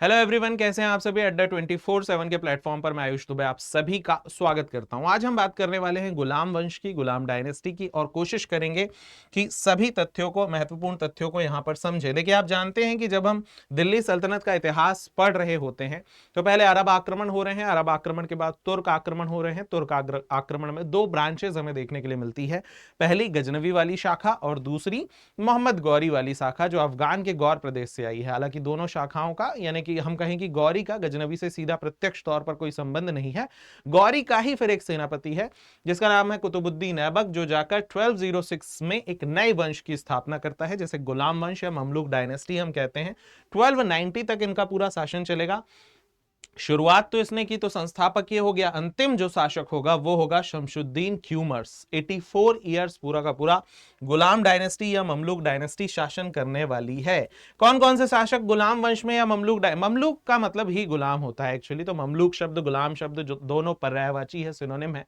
Hello everyone, कैसे हैं आप सभी। अड्डा 24/7 के प्लेटफॉर्म पर मैं आयुष दुबे आप सभी का स्वागत करता हूं। आज हम बात करने वाले हैं गुलाम वंश की, गुलाम डायनेस्टी की, और कोशिश करेंगे कि सभी तथ्यों को, महत्वपूर्ण तथ्यों को यहां पर समझें। देखिए, आप जानते हैं कि जब हम दिल्ली सल्तनत का इतिहास पढ़ रहे होते हैं तो पहले अरब आक्रमण हो रहे हैं, अरब आक्रमण के बाद तुर्क आक्रमण हो रहे हैं। तुर्क आक्रमण में दो ब्रांचेज हमें देखने के लिए मिलती है, पहली गजनवी वाली शाखा और दूसरी मोहम्मद गौरी वाली शाखा जो अफगान के गौर प्रदेश से आई है। हालांकि दोनों शाखाओं का, यानी कि हम कहें कि गौरी का गजनवी से सीधा प्रत्यक्ष तौर पर कोई संबंध नहीं है। गौरी का ही फिर एक सेनापति है जिसका नाम है कुतुबुद्दीन ऐबक, जो जाकर 1206 में एक नए वंश की स्थापना करता है जिसे गुलाम वंश या ममलूक डायनेस्टी हम कहते हैं। 1290 तक इनका पूरा शासन चलेगा। शुरुआत तो इसने की तो संस्थापक ये हो गया, अंतिम जो शासक होगा वो होगा शमशुद्दीन क्यूमर्स। 84 ईयर्स पूरा का पूरा गुलाम डायनेस्टी या ममलूक डायनेस्टी शासन करने वाली है। कौन कौन से शासक गुलाम वंश में या ममलूक का मतलब ही गुलाम होता है एक्चुअली, तो ममलूक शब्द गुलाम शब्द जो दोनों पर्यायवाची है, सिनोनिम है।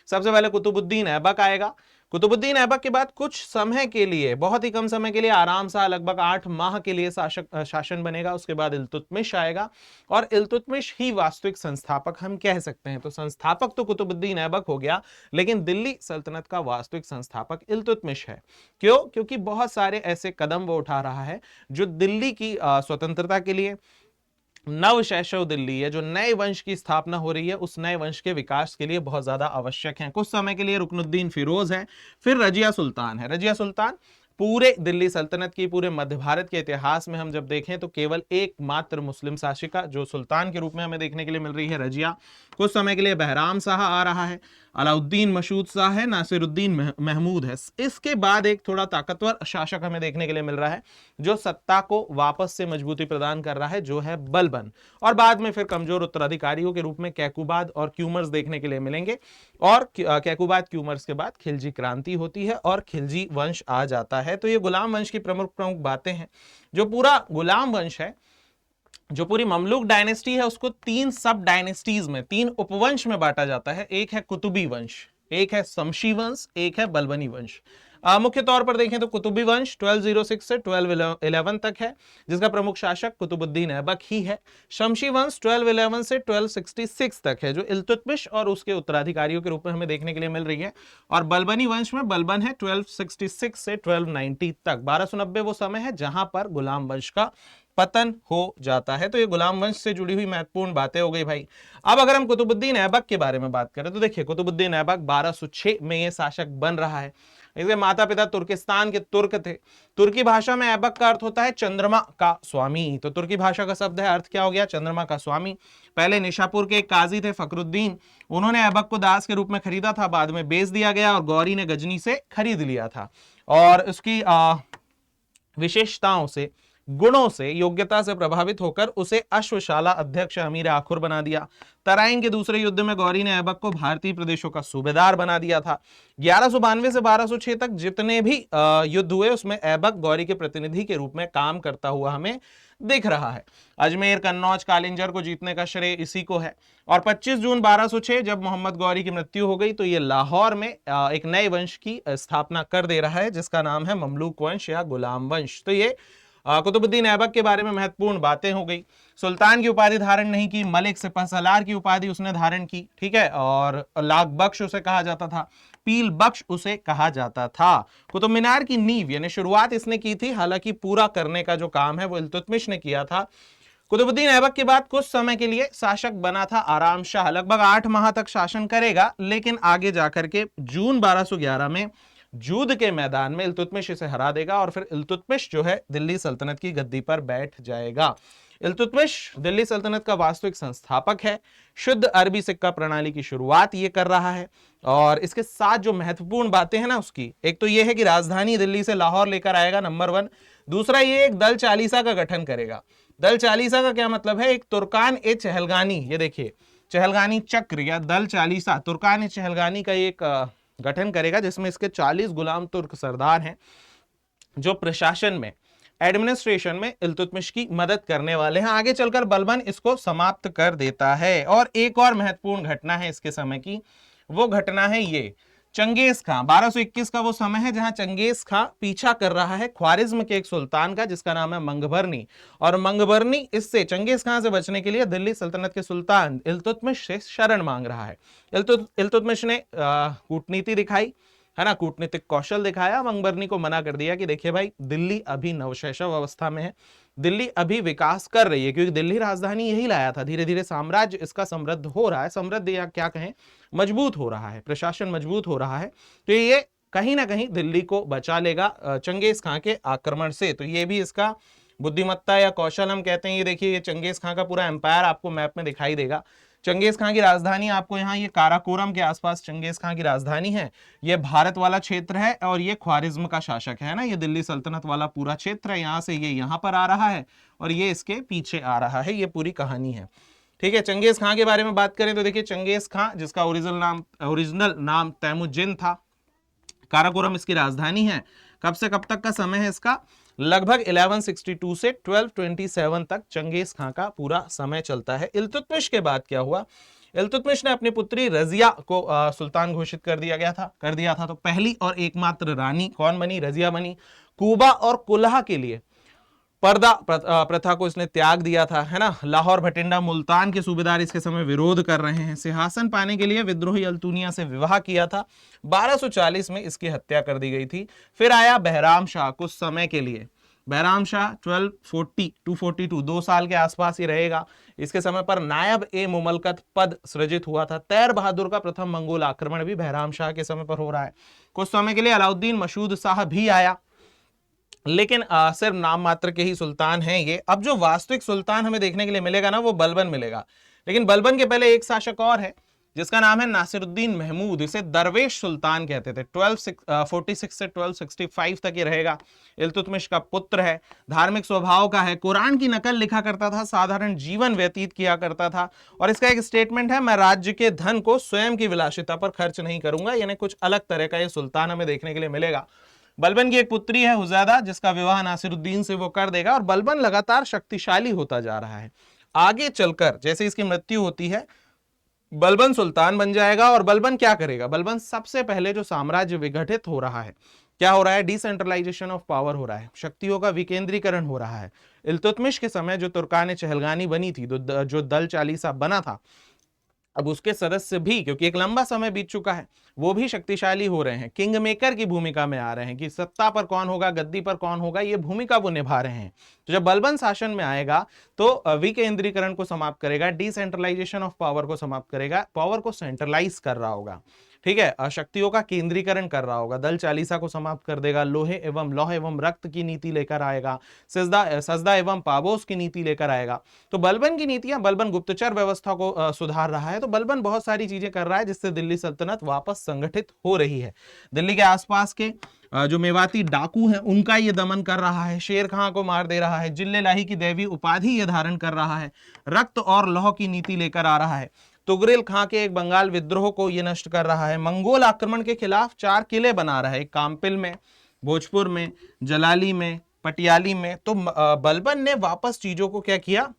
सबसे पहले कुतुबुद्दीन ऐबक आएगा। कुतुबुद्दीन ऐबक के बाद कुछ समय के लिए, बहुत ही कम समय के लिए, आराम सा लगभग 8 माह के लिए शासन बनेगा। उसके बाद इल्तुतमिश आएगा और इल्तुतमिश ही वास्तविक संस्थापक हम कह सकते हैं। तो संस्थापक तो कुतुबुद्दीन ऐबक हो गया, लेकिन दिल्ली सल्तनत का वास्तविक संस्थापक इल्तुतमिश है। क्यों? क्योंकि बहुत सारे ऐसे कदम वो उठा रहा है जो दिल्ली की स्वतंत्रता के लिए, नव शैशव दिल्ली है, जो नए वंश की स्थापना हो रही है, उस नए वंश के विकास के लिए बहुत ज्यादा आवश्यक है। कुछ समय के लिए रुकनुद्दीन फिरोज है, फिर रजिया सुल्तान है। रजिया सुल्तान पूरे दिल्ली सल्तनत की, पूरे मध्य भारत के इतिहास में हम जब देखें तो केवल एकमात्र मुस्लिम शासिका जो सुल्तान के रूप में हमें देखने के लिए मिल रही है, रजिया। कुछ समय के लिए बहराम शाह आ रहा है, अलाउद्दीन मशहूद शाह है, नासिरुद्दीन महमूद है। इसके बाद एक थोड़ा ताकतवर शासक हमें देखने के लिए मिल रहा है जो सत्ता को वापस से मजबूती प्रदान कर रहा है, जो है बलबन। और बाद में फिर कमजोर उत्तराधिकारियों के रूप में कैकुबाद और क्यूमर्स देखने के लिए मिलेंगे। और कैकुबाद क्यूमर्स के बाद खिलजी क्रांति होती है और खिलजी वंश आ जाता है। तो ये गुलाम वंश की प्रमुख प्रमुख बातें हैं। जो पूरा गुलाम वंश है, जो पूरी ममलूक डायनेस्टी है, उसको 3 सब डायनेस्टीज में, 3 उपवंश में बांटा जाता है। एक है कुतुबी वंश, एक है शमशी वंश, एक है बलबनी वंश। मुख्य तौर पर देखें तो कुतुबी वंश 1206 से 1211 तक है, जिसका प्रमुख शासक कुतुबुद्दीन ऐबक ही है। शमशी वंश 1211 से 1266 तक है, जो इल्तुतमिश और उसके उत्तराधिकारियों के रूप में हमें देखने के लिए मिल रही है। और बलबनी वंश में बलबन है 1266 से 1290 तक। 1290 वो समय है जहां पर गुलाम वंश का पतन हो जाता है। तो ये गुलाम वंश से जुड़ी हुई महत्वपूर्ण बातें हो गई भाई। अब अगर हम कुतुबुद्दीन ऐबक के बारे में बात करें तो देखिए, कुतुबुद्दीन ऐबक 1206 में ये शासक बन रहा है। इसके माता पिता तुर्किस्तान के तुर्क थे। तुर्की भाषा में ऐबक का अर्थ होता है चंद्रमा का स्वामी। तो तुर्की भाषा का शब्द है, अर्थ क्या हो गया? चंद्रमा का स्वामी। पहले निशापुर के एक काजी थे फखरुद्दीन, उन्होंने ऐबक को दास के रूप में खरीदा था, बाद में बेच दिया गया और गौरी ने गजनी से खरीद लिया था। और उसकी विशेषताओं से, गुणों से, योग्यता से प्रभावित होकर उसे अश्वशाला अध्यक्ष अमीर आखुर बना दिया। तराइन के दूसरे युद्ध में गौरी ने ऐबक को भारतीय प्रदेशों का सूबेदार बना दिया था। 1192 से 1206 तक जितने भी युद्ध हुए उसमें ऐबक गौरी के प्रतिनिधि के रूप में काम करता हुआ हमें दिख रहा है। अजमेर, कन्नौज, कालिंजर को जीतने का श्रेय इसी को है। और 25 जून 1206 जब मोहम्मद गौरी की मृत्यु हो गई तो ये लाहौर में एक नए वंश की स्थापना कर दे रहा है जिसका नाम है ममलूक वंश या गुलाम वंश। तो ये कुतुबुद्दीन ऐबक के बारे में महत्वपूर्ण बातें हो गई। सुल्तान की उपाधि धारण नहीं की, मलिक सिपहसालार की उपाधि उसने धारण की, ठीक है। और लाख बख्श उसे कहा जाता था, पील बख्श उसे कहा जाता था। कुतुब मीनार की नींव यानी शुरुआत इसने की थी, हालांकि पूरा करने का जो काम है वो इल्तुतमिश ने किया था। कुतुबुद्दीन ऐबक के बाद कुछ समय के लिए शासक बना था आराम शाह, लगभग 8 माह तक शासन करेगा, लेकिन आगे जाकर के जून 1211 में जूद के मैदान में इल्तुतमिश इसे हरा देगा और फिर इल्तुतमिश जो है दिल्ली सल्तनत की गद्दी पर बैठ जाएगा। इल्तुतमिश दिल्ली सल्तनत का वास्तविक संस्थापक है। शुद्ध अरबी सिक्का प्रणाली की शुरुआत ये कर रहा है। और इसके साथ जो महत्वपूर्ण बातें हैं ना उसकी, एक तो ये है कि राजधानी दिल्ली से लाहौर लेकर आएगा, नंबर 1। दूसरा ये एक दल चालीसा का गठन करेगा। दल चालीसा का क्या मतलब है? एक तुर्कान ए चहलगानी, ये देखिए चहलगानी चक्र या दल चालीसा, तुर्कान ए चहलगानी का एक गठन करेगा जिसमें इसके 40 गुलाम तुर्क सरदार हैं जो प्रशासन में, एडमिनिस्ट्रेशन में इल्तुतमिश की मदद करने वाले हैं। आगे चलकर बलबन इसको समाप्त कर देता है। और एक और महत्वपूर्ण घटना है इसके समय की, वो घटना है ये चंगेज खां, 1221 का वो समय है जहां चंगेज खां पीछा कर रहा है ख्वारिज्म के एक सुल्तान का जिसका नाम है मंगबरनी। और मंगबरनी इससे चंगेज खां से बचने के लिए दिल्ली सल्तनत के सुल्तान इल्तुतमिश से शरण मांग रहा है। इल्तुतमिश ने कूटनीति दिखाई, है ना, कूटनीतिक कौशल दिखाया, मंगबरनी को मना कर दिया कि देखिए भाई, दिल्ली अभी नवशैशव अवस्था में है, दिल्ली अभी विकास कर रही है, क्योंकि दिल्ली राजधानी यही लाया था, धीरे धीरे साम्राज्य इसका समृद्ध हो रहा है, समृद्ध या क्या कहें, मजबूत हो रहा है, प्रशासन मजबूत हो रहा है, तो ये कहीं ना कहीं दिल्ली को बचा लेगा चंगेज खां के आक्रमण से। तो ये भी इसका बुद्धिमत्ता या कौशल हम कहते हैं। ये देखिए, ये चंगेज खां का पूरा एम्पायर आपको मैप में दिखाई देगा। चंगेज खां की राजधानी आपको यहाँ ये काराकोरम के आसपास चंगेज खां की राजधानी है, ये भारत वाला क्षेत्र है, और ये ख्वारिज्म का शासक है ना, ये दिल्ली सल्तनत वाला पूरा क्षेत्र है, यहाँ से ये यहाँ पर आ रहा है और ये इसके पीछे आ रहा है, ये पूरी कहानी है। ठीक है, चंगेज खां के बारे में बात करें तो देखिए, चंगेज खां जिसका ओरिजिनल नाम तैमुजिन था, काराकोरम इसकी राजधानी है। कब से कब तक का समय है इसका? लगभग 1162 से 1227 तक चंगेज खां का पूरा समय चलता है। इल्तुतमिश के बाद क्या हुआ? इल्तुतमिश ने अपनी पुत्री रजिया को सुल्तान घोषित कर दिया था। तो पहली और एकमात्र रानी कौन बनी? रजिया बनी। कूबा और कुल्हा के लिए पर्दा प्रथा को इसने त्याग दिया था, है ना। लाहौर, भटिंडा, मुल्तान के सूबेदार इसके समय विरोध कर रहे हैं। सिंहासन पाने के लिए विद्रोही अल्तुनिया से विवाह किया था। 1240 में इसकी हत्या कर दी गई थी। फिर आया बहराम शाह कुछ समय के लिए। बहराम शाह 1242 2 साल के आसपास ही रहेगा। इसके समय पर नायब ए मुमलकत पद सृजित हुआ था। तैर बहादुर का प्रथम मंगोल आक्रमण भी बहराम शाह के समय पर हो रहा है। कुछ समय के लिए अलाउद्दीन मसूद शाह भी आया, लेकिन सिर्फ नाम मात्र के ही सुल्तान हैं ये। अब जो वास्तविक सुल्तान हमें देखने के लिए मिलेगा ना, वो बलबन मिलेगा। लेकिन बलबन के पहले एक शासक और है जिसका नाम है नासिरुद्दीन महमूद। इसे दरवेश सुल्तान कहते थे। 1246 से 1265 तक ये रहेगा। इल्तुतमिश का पुत्र है, धार्मिक स्वभाव का है, कुरान की नकल लिखा करता था, साधारण जीवन व्यतीत किया करता था, और इसका एक स्टेटमेंट है, मैं राज्य के धन को स्वयं की विलासिता पर खर्च नहीं करूंगा। यानी कुछ अलग तरह का ये सुल्तान हमें देखने के लिए मिलेगा। बलबन की एक पुत्री है हुजैदा, जिसका विवाह नासिरुद्दीन से वो कर देगा, और बलबन लगातार शक्तिशाली होता जा रहा है। आगे चलकर जैसे इसकी मृत्यु होती है, बलबन सुल्तान बन जाएगा। और बलबन क्या करेगा? बलबन सबसे पहले जो साम्राज्य विघटित हो रहा है, क्या हो रहा है? डिसेंट्रलाइजेशन ऑफ पावर हो रहा है, शक्तियों का विकेंद्रीकरण हो रहा है। इल्तुतमिश के समय जो तुर्कान चहलगानी बनी थी, जो दल चालीसा बना था, अब उसके सदस्य भी, क्योंकि एक लंबा समय बीत चुका है, वो भी शक्तिशाली हो रहे हैं, किंग मेकर की भूमिका में आ रहे हैं कि सत्ता पर कौन होगा, गद्दी पर कौन होगा, ये भूमिका वो निभा रहे हैं। तो जब बलबन शासन में आएगा तो विकेंद्रीकरण को समाप्त करेगा, डिसेंट्रलाइजेशन ऑफ पावर को समाप्त करेगा, पावर को सेंट्रलाइज कर रहा होगा, ठीक है, शक्तियों का केंद्रीकरण कर रहा होगा, दल चालीसा को समाप्त कर देगा, लोहे एवं लौह एवं रक्त की नीति लेकर आएगा, सजदा एवं पाबोस की नीति लेकर आएगा। तो बलबन की नीतियां, बलबन गुप्तचर व्यवस्था को सुधार रहा है। तो बलबन बहुत सारी चीजें कर रहा है जिससे दिल्ली सल्तनत वापस संगठित हो रही है। दिल्ली के आसपास के जो मेवाती डाकू हैं उनका ये दमन कर रहा है, शेर खां को मार दे रहा है, जिल्ले लाही की दैवी उपाधि ये धारण कर रहा है, रक्त और लौह की नीति लेकर आ रहा है, तुगरिल खां के एक बंगाल विद्रोह को ये नष्ट कर रहा है, मंगोल आक्रमण के खिलाफ 4 किले बना रहा है, काम्पिल में, भोजपुर में, जलाली में, पटियाली में। तो बलबन ने वापस चीजों को क्या किया?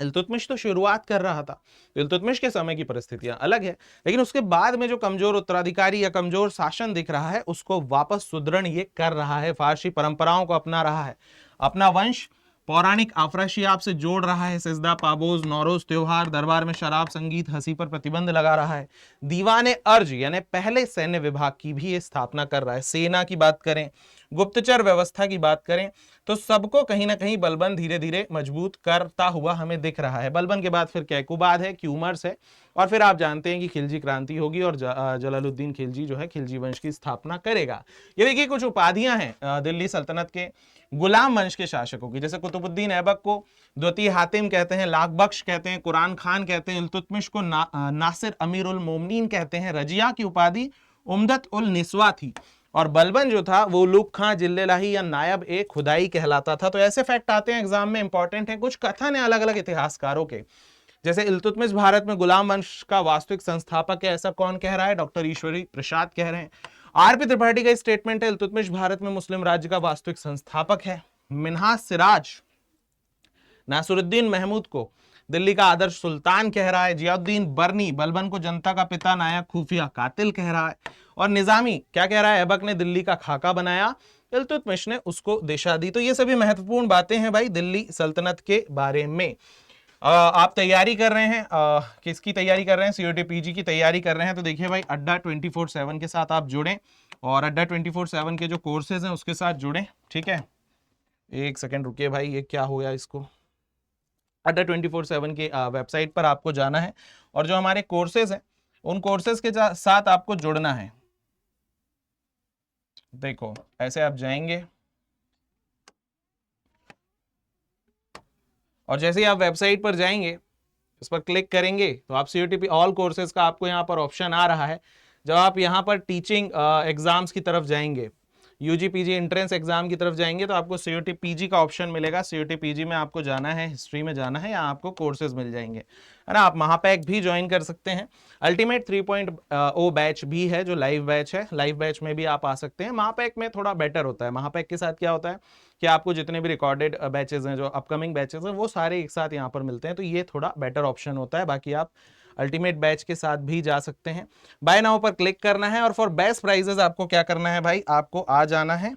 इल्तुतमिश तो शुरुआत कर रहा था, इल्तुतमिश के समय की परिस्थितियां अलग है, लेकिन उसके बाद में जो कमजोर उत्तराधिकारी या कमजोर शासन दिख रहा है उसको वापस सुदृढ़ ये कर रहा है, फारसी परंपराओं को अपना रहा है, अपना वंश पौराणिक आफराशियाब से जोड़ रहा है, सिजदा, पाबोज, नौरोज त्योहार, दरबार में शराब, संगीत, हंसी पर प्रतिबंध लगा रहा है, दीवाने अर्ज यानी पहले सैन्य विभाग की भी ये स्थापना कर रहा है। सेना की बात करें, गुप्तचर व्यवस्था की बात करें, तो सबको कहीं ना कहीं बलबन धीरे धीरे मजबूत करता हुआ हमें दिख रहा है। बलबन के बाद फिर कैकुबाद है, क्यूमर्स है, और फिर आप जानते हैं कि खिलजी क्रांति होगी और जलालुद्दीन खिलजी जो है खिलजी वंश की स्थापना करेगा। ये देखिए कुछ उपाधियां हैं दिल्ली सल्तनत के गुलाम वंश के शासकों की, जैसे कुतुबुद्दीन ऐबक को द्वितीय हातिम कहते हैं, लाख बख्श कहते हैं, कुरान खान कहते हैं, इल्तुतमिश को नासिर अमीर उल मोमिनीन कहते हैं, रजिया की उपाधि उम्दत उल निस्वा थी, और बलबन जो था वो लुक खां, जिल्ले लाही या नायब ए खुदाई कहलाता था। तो ऐसे फैक्ट आते हैं एग्जाम में, इंपॉर्टेंट है। कुछ कथन है अलग अलग इतिहासकारों के, जैसे इल्तुतमिश भारत में गुलाम वंश का वास्तविक संस्थापक है, ऐसा कौन कह रहा है? डॉक्टर ईश्वरी प्रसाद कह रहे हैं। आरपी त्रिपाठी का स्टेटमेंट है, इल्तुतमिश भारत में मुस्लिम राज्य का वास्तविक संस्थापक है। मिन्हाज सिराज नासिरुद्दीन महमूद को दिल्ली का आदर्श सुल्तान कह रहा है, जियाउद्दीन बर्नी बलबन को जनता का पिता नायक खुफिया कातिल कह रहा है, और निजामी क्या कह रहा है, ऐबक ने दिल्ली का खाका बनाया, इल्तुतमिश ने उसको दिशा दी। तो ये सभी महत्वपूर्ण बातें हैं भाई दिल्ली सल्तनत के बारे में। आप तैयारी कर रहे हैं, किसकी तैयारी कर रहे हैं, सीओटी पीजी की तैयारी कर रहे हैं, तो देखिए भाई अड्डा 24/7 के साथ आप जुड़ें और अड्डा 24/7 के जो कोर्सेज हैं उसके साथ जुड़ें, ठीक है। एक सेकंड रुकिए भाई, ये क्या हो गया इसको, अड्डा 24/7 की वेबसाइट पर आपको जाना है और जो हमारे कोर्सेज हैं उन कोर्सेज के साथ आपको जुड़ना है। देखो ऐसे आप जाएंगे और जैसे ही आप वेबसाइट पर जाएंगे इस पर क्लिक करेंगे तो आप सीयूटीपी ऑल कोर्सेज का आपको यहाँ पर ऑप्शन आ रहा है। जब आप यहाँ पर टीचिंग एग्जाम्स की तरफ जाएंगे, यूजी पीजी एंट्रेंस एग्जाम की तरफ जाएंगे तो आपको सीयूटी पीजी का ऑप्शन मिलेगा। सीयूटी पीजी में आपको जाना है, हिस्ट्री में जाना है, यहाँ आपको कोर्सेज मिल जाएंगे, है ना। आप महापैक भी ज्वाइन कर सकते हैं। अल्टीमेट 3.0 बैच भी है जो लाइव बैच है, लाइव बैच में भी आप आ सकते हैं। महापैक में थोड़ा बेटर होता है। महापैक के साथ क्या होता है कि आपको जितने भी रिकॉर्डेड बैचेज हैं, जो अपकमिंग बैचेज हैं, वो सारे एक साथ यहाँ पर मिलते हैं, तो ये थोड़ा बेटर ऑप्शन होता है। बाकी आप अल्टीमेट बैच के साथ भी जा सकते हैं। बाय नाउ पर क्लिक करना है और फॉर बेस्ट प्राइजेस आपको क्या करना है भाई, आपको आ जाना है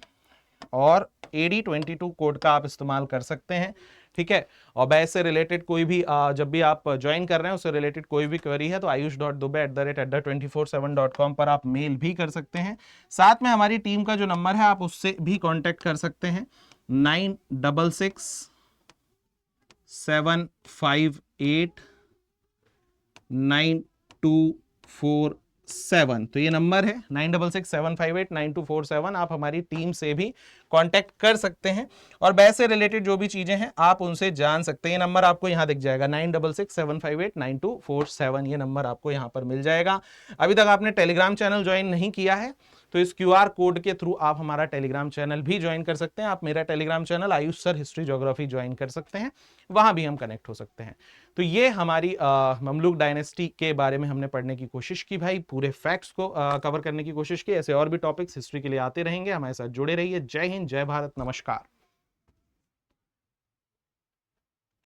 और AD22 कोड का आप इस्तेमाल कर सकते हैं, ठीक है। और बैच से रिलेटेड कोई भी जब भी आप ज्वाइन कर रहे हैं उससे रिलेटेड कोई भी क्वेरी है तो ayush.dubey@adda247.com पर आप मेल भी कर सकते हैं। साथ में हमारी टीम का जो नंबर है आप उससे भी कांटेक्ट कर सकते हैं, 9667589247। तो ये नंबर है 9667589247। आप हमारी टीम से भी कांटेक्ट कर सकते हैं और बैच से रिलेटेड जो भी चीजें हैं आप उनसे जान सकते हैं। ये नंबर आपको यहां दिख जाएगा 9667589247। ये नंबर आपको यहां पर मिल जाएगा। अभी तक आपने टेलीग्राम चैनल ज्वाइन नहीं किया है तो इस QR कोड के थ्रू आप हमारा टेलीग्राम चैनल भी ज्वाइन कर सकते हैं। आप मेरा Telegram channel Ayush sir history geography join कर सकते हैं, वहां भी हम कनेक्ट हो सकते हैं। तो ये हमारी ममलूक डायनेस्टी के बारे में हमने पढ़ने की कोशिश की भाई, पूरे फैक्ट्स को कवर करने की कोशिश की। ऐसे और भी टॉपिक्स हिस्ट्री के लिए आते रहेंगे, हमारे साथ जुड़े रहिए। जय हिंद, जय भारत, नमस्कार।